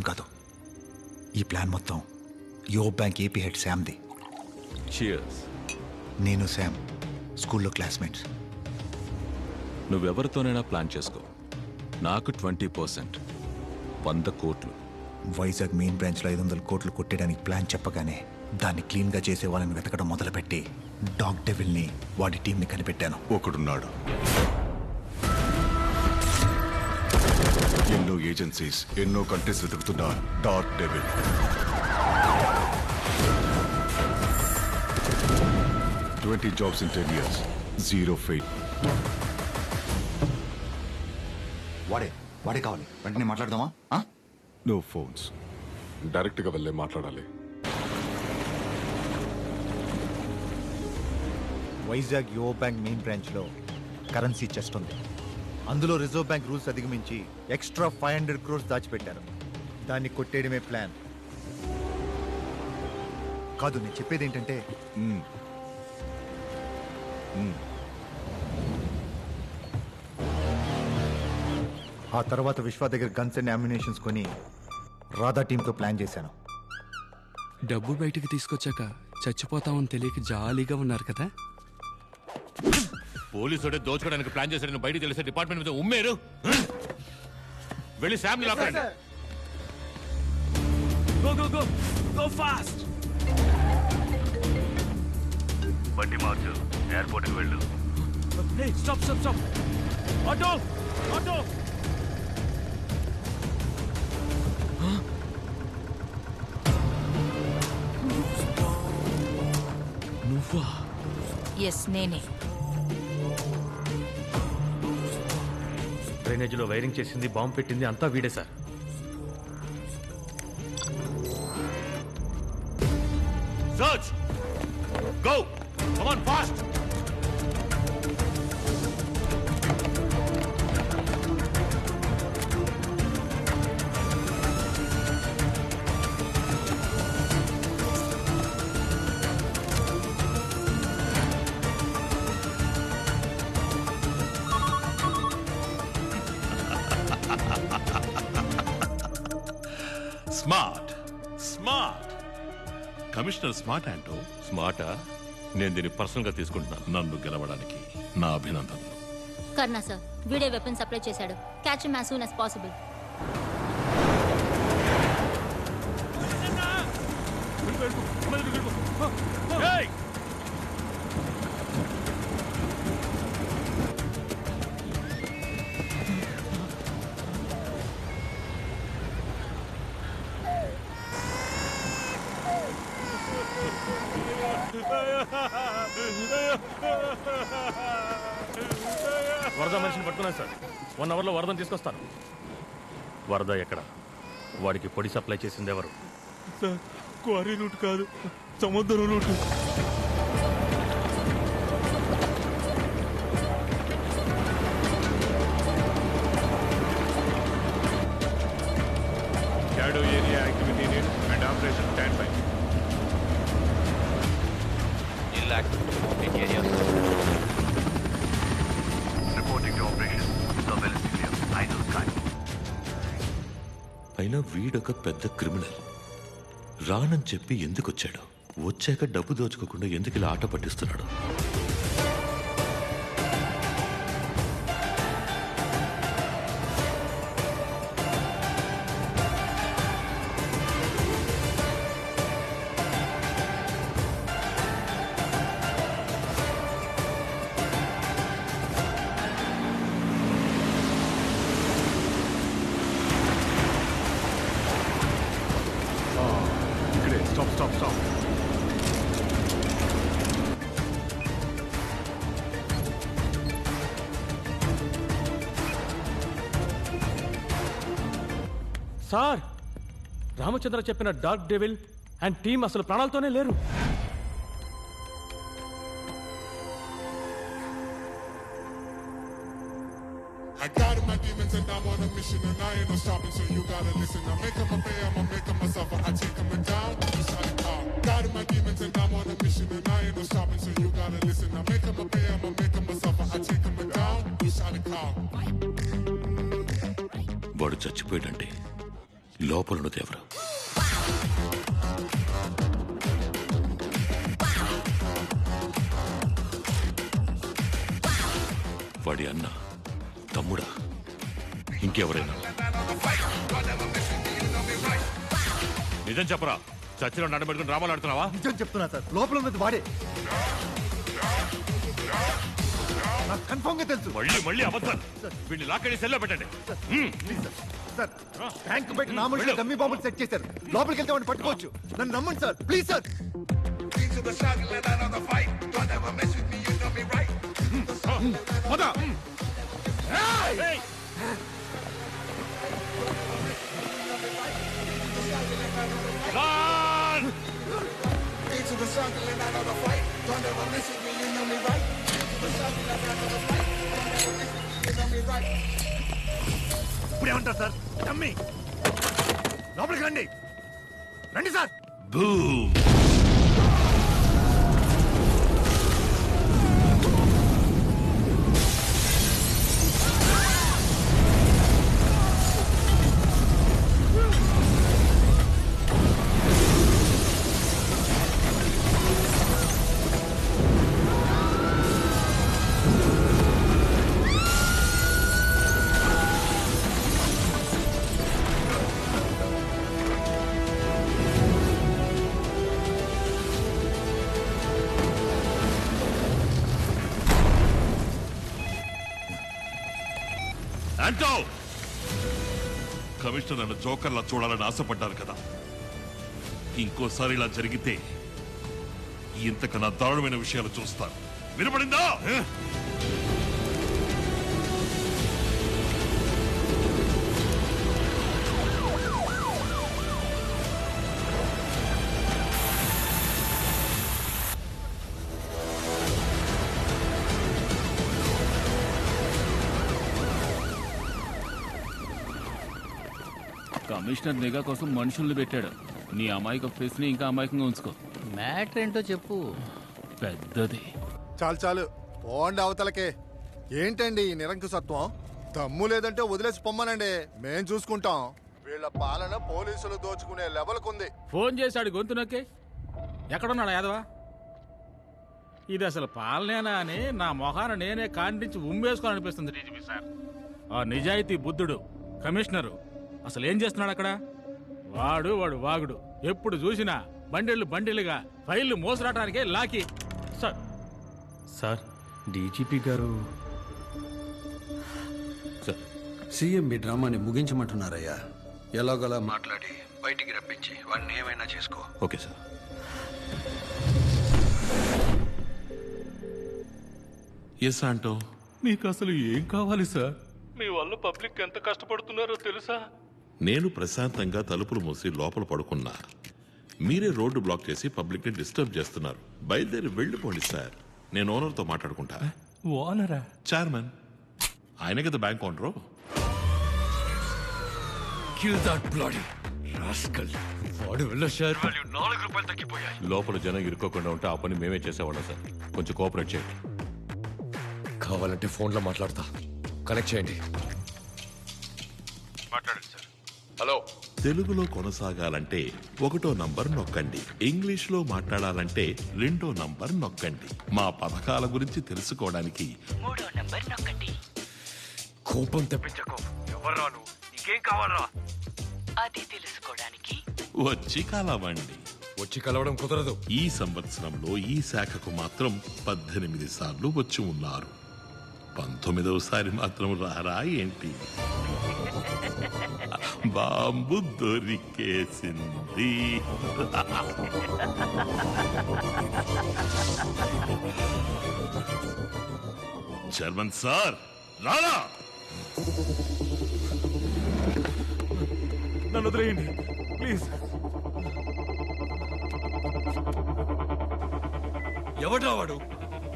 కాదు, ఈ ప్లాన్ మొత్తం యో బ్యాంక్ ఏపీ హెడ్ శామ్ది. చియర్స్. నేను శామ్ స్కూల్లో క్లాస్మేట్స్. నువ్వెవరితోనైనా ప్లాన్ చేసుకో, నాకు 20%, 100 కోట్లు. వైజాగ్ మెయిన్ బ్రాంచ్లో 500 కోట్లు కొట్టేయడానికి ప్లాన్ చెప్పగానే దాన్ని క్లీన్గా చేసే వాళ్ళని వెతకడం మొదలుపెట్టి డాగ్ డెవిల్ని వాడి టీంని కనిపెట్టాను. ఒకడున్నాడు. ఎన్నో ఏజెన్సీస్, ఎన్నో కంట్రీస్ వెతుకుతున్న dog devil. $20 jobs in 10 years, 0 fail. వాడే కావాలి, వెంటనే మాట్లాడదామా? No phones. డైరెక్ట్గా వెళ్ళే మాట్లాడాలి. వైజాగ్ యో బ్యాంక్ మెయిన్ బ్రాంచ్లో కరెన్సీ చెస్ట్ ఉంది. అందులో రిజర్వ్ బ్యాంక్ రూల్స్ అధిగమించి ఎక్స్ట్రా 500 crores దాచిపెట్టారు. దాన్ని కొట్టేయడమే ప్లాన్. కాదు, నేను చెప్పేది ఏంటంటే ఆ తర్వాత విశ్వ దగ్గర గన్స్ అండ్ అమ్యునేషన్స్ కొని రాధా టీంతో ప్లాన్ చేశాను. డబ్బు బయటికి తీసుకొచ్చాక చచ్చిపోతామని తెలియక జాలీగా ఉన్నారు కదా. పోలీసుడే దోచుకోవడానికి ప్లాన్ చేశాడని బయటికి తెలిసే డిపార్ట్మెంట్ మీద ఉమ్మేరు. వెళ్ళి శామ్ లాక్ రండి. Go go go go fast. బండి మార్చు, ఎయిర్పోర్ట్కి వెళ్ళు. Hey stop stop stop. Auto auto. నువ్వా? ఎస్, నేనే. డ్రైనేజీలో వైరింగ్ చేసింది, బాంబు పెట్టింది అంతా వీడే sir. Search go come on fast. Smart smart commissioner smart అంటూ స్మార్టా? నేను దీన్ని పర్సనల్ గా తీసుకుంటున్నాను. నన్ను గెలవడానికి నా అభినందనలు. కర్ణా సార్, వీడే వెపన్ సప్లై చేశాడు. Catch him as soon as possible. వరద మనిషిని పట్టుకున్నాను సార్. 1 hourలో వరదను తీసుకొస్తాను. వరద ఎక్కడ? వాడికి పొడి సప్లై చేసింది ఎవరు? సార్, క్వారీ రూట్ కాదు, సముద్రం route. Shadow area activity need and operation stand by. అయినా వీడొక పెద్ద క్రిమినల్. రానని చెప్పి ఎందుకు వచ్చాడు? వచ్చాక డబ్బు దోచుకోకుండా ఎందుకు ఇలా ఆట పట్టిస్తున్నాడు? ఇక్కడే stop stop stop. Sir, Ramachandra చెప్పిన డార్క్ డెవిల్ అండ్ టీం అసలు ప్రాణాలతోనే లేరు. I got my demons and I'm on a mission and I ain't no stopping, so you gotta listen. I make them a pay, I'ma make them myself, I take them down, you shot it out. Got my demons and I'm on a mission and I ain't no stopping, so you gotta listen. I make them a pay, I'ma make them myself, I take them down, you shot it out. వాడు చచ్చిపోయాడంటే లోపలున్నది ఎవరు? వాడి అన్న, తమ్ముడా, ఇంకెవరైనా? నిజం చెప్పరా, చర్చిలో నడబెట్టుకుని డ్రామాలు ఆడుతున్నావా? నిజం చెప్తున్నా సార్, లోపల ఉన్నది వాడే. నాకు కన్ఫర్మ్ గా తెలుసు. మళ్ళీ అబద్ధాలు. వీడిని లాక్కడి సెల్లో పెట్టండి. ప్లీజ్ సార్, ట్యాంక్ బయట నా మనుషులు డమ్మీ బాంబులు సెట్ చేశారు. లోపలికి వెళ్తే వాడిని పట్టుకోవచ్చు. నన్ను నమ్మండి సార్, ప్లీజ్ సార్. ఇప్పుడు ఏమంటారు సార్? డమ్మీ లోపలికి రండి, రండి సార్. బూమ్. అంటో, కమిషనర్ నన్ను జోకర్లా చూడాలని ఆశపడ్డారు కదా. ఇంకోసారి ఇలా జరిగితే ఇంతకన్నా దారుణమైన విషయాలు చూస్తారు. వినపడిందా? కమిషనర్ నిఘా కోసం మనుషుల్ని పెట్టాడు. నీ అమాయక ఫేస్ ని ఇంకా అమాయకంగా ఉంచుకో. మ్యాటర్ ఏంటో చెప్పు. పెద్దది. చాలు చాలు, పోండి అవతలకే. ఏంటండి ఈ నిరంకుశత్వం? దమ్ము లేదంటే వదిలేసి పొమ్మనండి, మేం చూసుకుంటాం. వీళ్ళ పాలన పోలీసులు దోచుకునే లెవెల్కుంది. ఫోన్ చేశాడు గొంతు నొక్కి. ఎక్కడున్నాడు యాదవా? ఇది అసలు పాలనేనా అని నా మొహాన నేనే కాండించి ఉమ్మేసుకోవాలనిపిస్తుంది డీజీపీ సార్. ఆ నిజాయితీ బుద్ధుడు కమిషనరు అసలు ఏం చేస్తున్నాడు అక్కడ? వాడు వాగుడు. ఎప్పుడు చూసినా బండిలుగా ఫైళ్లు మోసరాటానికే లాకి. సార్ డీజీపీ గారు సీఎం మీ డ్రామాని ముగించమంటున్నారయ్యా. ఎలాగోలా మాట్లాడి బయటికి రప్పించి వాడిని ఏమైనా చేసుకో. Okay sir. ఎస్ అంటో, మీకు అసలు ఏం కావాలి సార్? మీ వల్ల పబ్లిక్ ఎంత కష్టపడుతున్నారో తెలుసా? నేను ప్రశాంతంగా తలుపులు మూసి లోపల పడుకున్నా. మీరే రోడ్డు బ్లాక్ చేసి పబ్లిక్ ని డిస్టర్బ్ చేస్తున్నారు. బయలుదేరి వెళ్ళిపోండి సార్, నేను ఓనర్తో మాట్లాడుకుంటా. ఓనరా? చైర్మన్ ఆయన కదా బ్యాంక్ ఓనరు. లోపల జనం ఇరుక్కోకుండా ఉంటే ఆ పని మేమే చేసేవాళ్ళం సార్. కొంచెం కోఆపరేట్ చేయండి. కావాలంటే ఫోన్లో మాట్లాడతా, కనెక్ట్ చేయండి. మాట్లాడండి సార్. హలో. తెలుగులో కొనసాగాలంటే 1వ నంబర్ నొక్కండి. ఇంగ్లీష్ లో మాట్లాడాలంటే 2వ నంబర్ నొక్కండి. మా పథకాల గురించి తెలుసుకోవడానికి 3వ నంబర్ నొక్కండి. కోపం తెప్పించకు. ఎవర్రాను? నీకేం కావాలరా? అది తెలుసుకోవడానికి వచ్చి కలవండి. వచ్చి కలవడం కుదరదు. ఈ సంవత్సరంలో ఈ శాఖకు మాత్రం 18 సార్లు వచ్చి ఉన్నారు. 19వ సారి మాత్రం రారా ఏంటి? బాంబు దొరికేసింది. చైర్మన్ సార్ రారా? నన్ను వదిలేయండి ప్లీజ్. ఎవడ్రా వాడు?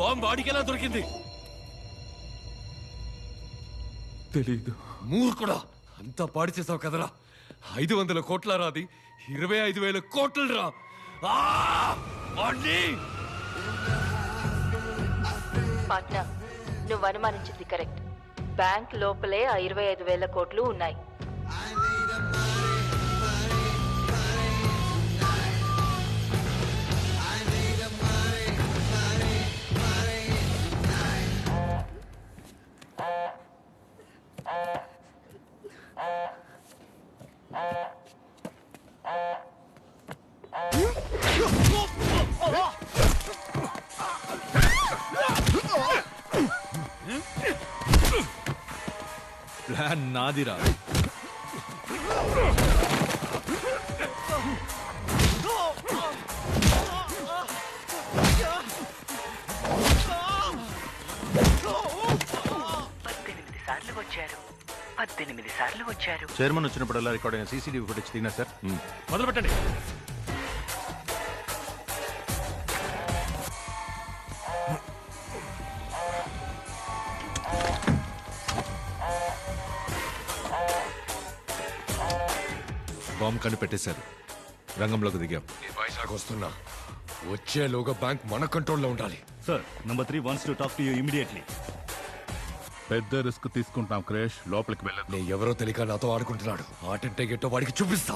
బాంబు వాడికెలా దొరికింది? తెలీదు. మూర్ఖుడా, అంతా పాడి చేసావు కదరా. 500 కోట్ల రాది, 25,000 కోట్లు రా. పాట్నా, నువ్వు అనుమానించింది కరెక్ట్. బ్యాంక్ లోపలే ఆ 25,000 కోట్లు ఉన్నాయి. ప్లాన్ నాదిరా. చైర్మన్ వచ్చినప్పుడల్లా రికార్డ్ అయిన సీసీటీవీ ఫుటేజ్ తిన్నా సార్. మొదలు పెట్టండి. బాంబు కనిపెట్టేశారు. రంగంలోకి దిగాం. వైజాగ్ వస్తున్నా. వచ్చేలోగా బ్యాంక్ మన కంట్రోల్లో ఉండాలి. Sir, number 3 wants to talk to you immediately. పెద్ద రిస్క్ తీసుకుంటాం క్రేష్, లోపలికి వెళ్ళదు. నేను ఎవరో తెలియక నాతో ఆడుకుంటున్నాడు. ఆటంటే గెట్టో వాడికి చూపిస్తా.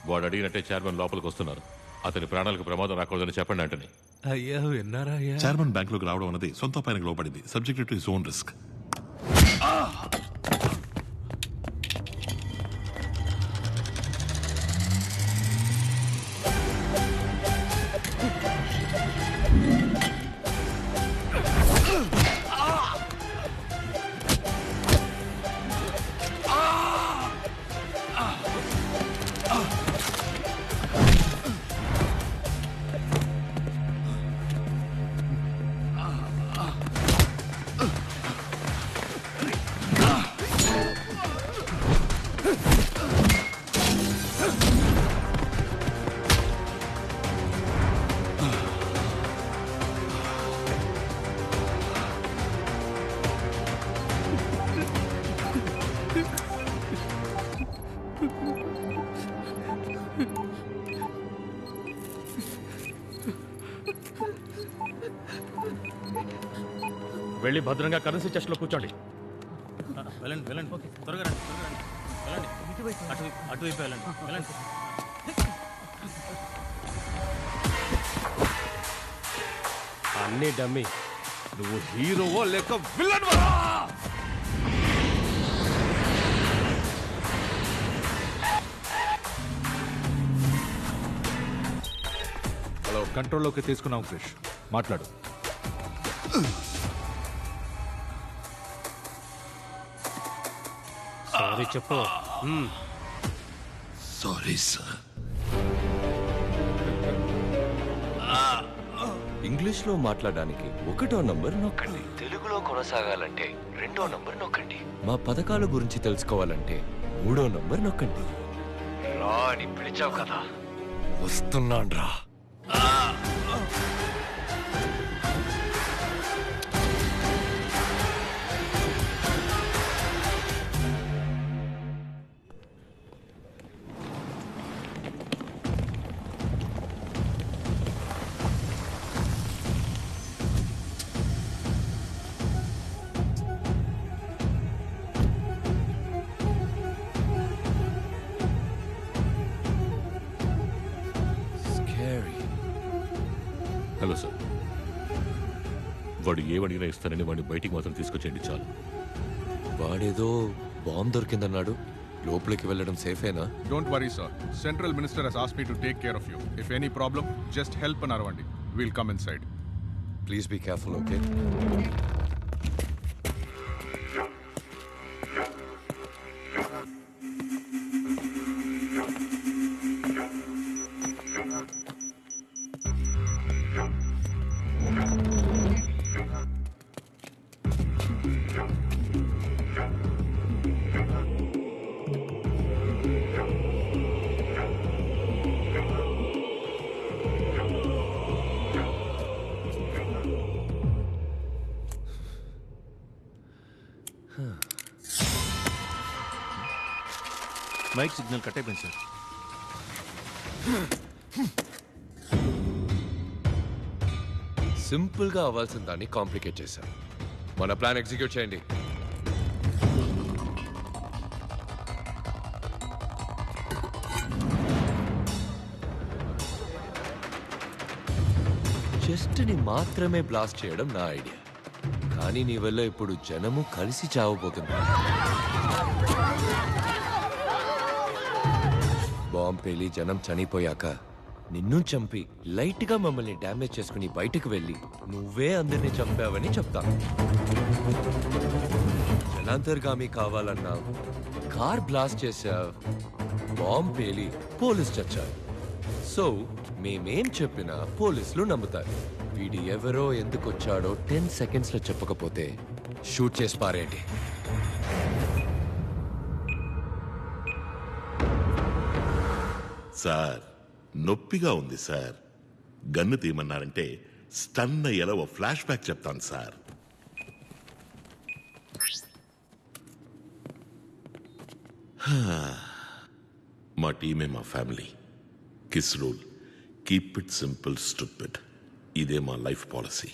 వాడు అడిగినట్టే చైర్మన్ లోపలికి వస్తున్నారు. అతని ప్రాణాలకు ప్రమాదం రాకూడదని చెప్పండి అంటని. అయ్యా విన్నారా అయ్యా? చైర్మన్ బ్యాంకులోకి రావడం అన్నది సొంత పైనకి లోపడింది. Subject to his own risk. వెళ్ళి భద్రంగా కరెన్సీ చెస్ట్ లో కూర్చోండి. వెళ్ళండి వెళ్ళండి, త్వరగా రండి, వెళ్ళండి. అటువైపు వెళ్ళండి, వెళ్ళండి. అన్నీ డమ్మి. నువ్వు హీరోవో లేక విలన్వా? హలో, కంట్రోల్లోకి తీసుకున్నాం క్రిష్. మాట్లాడు. సారీ చెప్పు. Sorry sir. ఇంగ్లీష్లో మాట్లాడడానికి 1వ నంబర్ నొక్కండి. తెలుగులో కొనసాగాలంటే 2వ నంబర్ నొక్కండి. మా పథకాల గురించి తెలుసుకోవాలంటే 3వ నంబర్ నొక్కండి. రా అని పిలిచావు కదా, వస్తున్నాను రా. హలో సార్, వాడు ఏమడిగినా ఇస్తానని వాడిని బయటికి మాత్రం తీసుకొచ్చేయండి చాలు. వాడేదో బాంబు దొరికిందన్నాడు. లోపలికి వెళ్ళడం సేఫేనా? Don't worry sir. Central minister has asked me to take care of you. If any problem just help అని అరవండి. Will come inside. Please be careful, okay? Mike signal cut అయిపోయింది సార్. సింపుల్ గా అవ్వాల్సిన దాన్ని complicate చేశారు. మన plan execute చేయండి. Chest ని మాత్రమే బ్లాస్ట్ చేయడం నా ఐడియా, కానీ నీ వల్ల ఇప్పుడు జనము కలిసి చావబోతున్నారు. బాంబు పేలి జనం చనిపోయాక నిన్ను చంపి లైట్ గా మమ్మల్ని డ్యామేజ్ చేసుకుని బయటకు వెళ్ళి నువ్వే అందరినీ చంపావని చెప్తాను. జనాంతర్గామి కావాలన్నావు, కార్ బ్లాస్ట్ చేశావు, బాంబు పేలి పోలీస్ చచ్చారు. సో మేమేం చెప్పినా పోలీసులు నమ్ముతారు. వీడి ఎవరో ఎందుకు వచ్చాడో 10 seconds లో చెప్పకపోతే షూట్ చేసి పారేయండి. సార్ నొప్పిగా ఉంది సార్. గన్ను తీయమన్నారంటే స్టన్ అయ్యేలా ఓ ఫ్లాష్ బ్యాక్ చెప్తాను సార్. మా టీమే మా family. Kiss rule, keep it simple stupid. ఇదే మా లైఫ్ పాలసీ.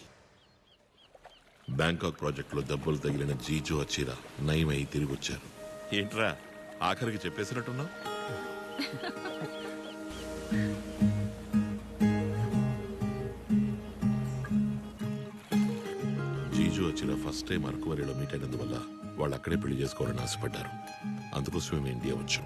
బ్యాంకాక్ ప్రాజెక్టులో దెబ్బలు తగిలిన జీజో అచ్చిరా నయమై తిరిగి వచ్చారు. ఏంట్రా ఆఖరికి చెప్పేసినట్టున్నావు? జీజో అచ్చిరా ఫస్ట్ టైం అరకువరిలో మీట్ అయినందువల్ల వాళ్ళు అక్కడే పెళ్లి చేసుకోవాలని ఆశపడ్డారు. అందుకోసమే మేము ఇండియా వచ్చాం.